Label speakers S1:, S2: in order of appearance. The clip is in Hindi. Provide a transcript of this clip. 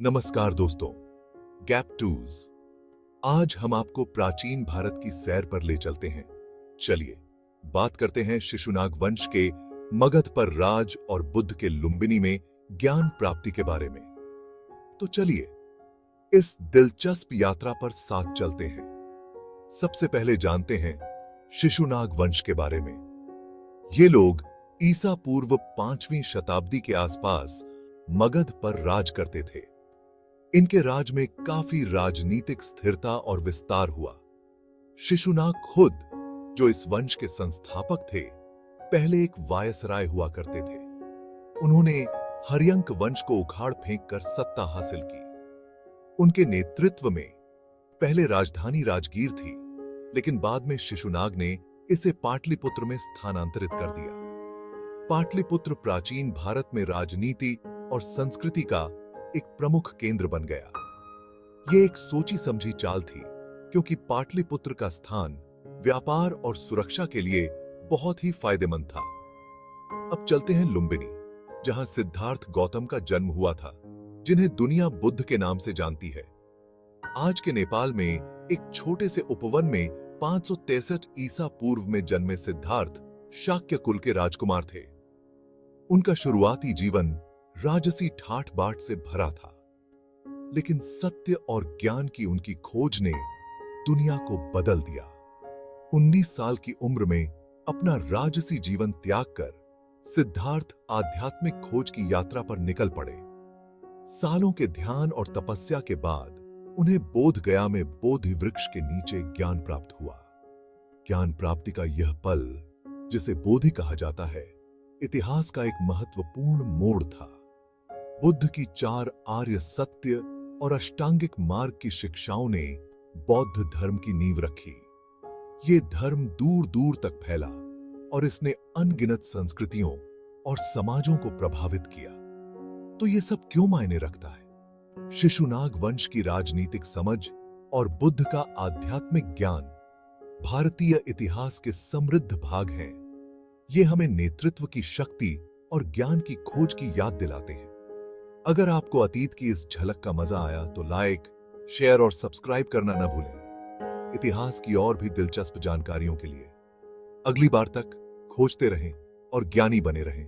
S1: नमस्कार दोस्तों, गैप टूज। आज हम आपको प्राचीन भारत की सैर पर ले चलते हैं। चलिए बात करते हैं शिशुनाग वंश के मगध पर राज और बुद्ध के लुम्बिनी में ज्ञान प्राप्ति के बारे में। तो चलिए इस दिलचस्प यात्रा पर साथ चलते हैं। सबसे पहले जानते हैं शिशुनाग वंश के बारे में। ये लोग ईसा पूर्व 5वीं शताब्दी के आसपास मगध पर राज करते थे। इनके राज में काफी राजनीतिक स्थिरता और विस्तार हुआ। शिशुनाग खुद, जो इस वंश के संस्थापक थे, पहले एक वायसराय हुआ करते थे। उन्होंने हर्यंक वंश को उखाड़ फेंक कर सत्ता हासिल की। उनके नेतृत्व में पहले राजधानी राजगीर थी, लेकिन बाद में शिशुनाग ने इसे पाटलिपुत्र में स्थानांतरित कर दिया। पाटलिपुत्र प्राचीन भारत में राजनीति और संस्कृति का एक प्रमुख केंद्र बन गया। यह एक सोची समझी चाल थी, क्योंकि पाटलिपुत्र का स्थान व्यापार और सुरक्षा के लिए बहुत ही फायदेमंद था। अब चलते हैं लुम्बिनी, जहां सिद्धार्थ गौतम का जन्म हुआ था, जिन्हें दुनिया बुद्ध के नाम से जानती है। आज के नेपाल में एक छोटे से उपवन में 563 ईसा पूर्व में जन्मे सिद्धार्थ शाक्य कुल के राजकुमार थे। उनका शुरुआती जीवन राजसी ठाठ बाट से भरा था, लेकिन सत्य और ज्ञान की उनकी खोज ने दुनिया को बदल दिया। 19 साल की उम्र में अपना राजसी जीवन त्याग कर सिद्धार्थ आध्यात्मिक खोज की यात्रा पर निकल पड़े। सालों के ध्यान और तपस्या के बाद उन्हें बोध गया में बोधि वृक्ष के नीचे ज्ञान प्राप्त हुआ। ज्ञान प्राप्ति का यह पल, जिसे बोधि कहा जाता है, इतिहास का एक महत्वपूर्ण मोड़ था। बुद्ध की 4 आर्य सत्य और अष्टांगिक मार्ग की शिक्षाओं ने बौद्ध धर्म की नींव रखी। ये धर्म दूर दूर तक फैला और इसने अनगिनत संस्कृतियों और समाजों को प्रभावित किया। तो ये सब क्यों मायने रखता है? शिशुनाग वंश की राजनीतिक समझ और बुद्ध का आध्यात्मिक ज्ञान भारतीय इतिहास के समृद्ध भाग हैं। ये हमें नेतृत्व की शक्ति और ज्ञान की खोज की याद दिलाते हैं। अगर आपको अतीत की इस झलक का मजा आया तो लाइक, शेयर और सब्सक्राइब करना न भूलें। इतिहास की और भी दिलचस्प जानकारियों के लिए अगली बार तक खोजते रहें और ज्ञानी बने रहें।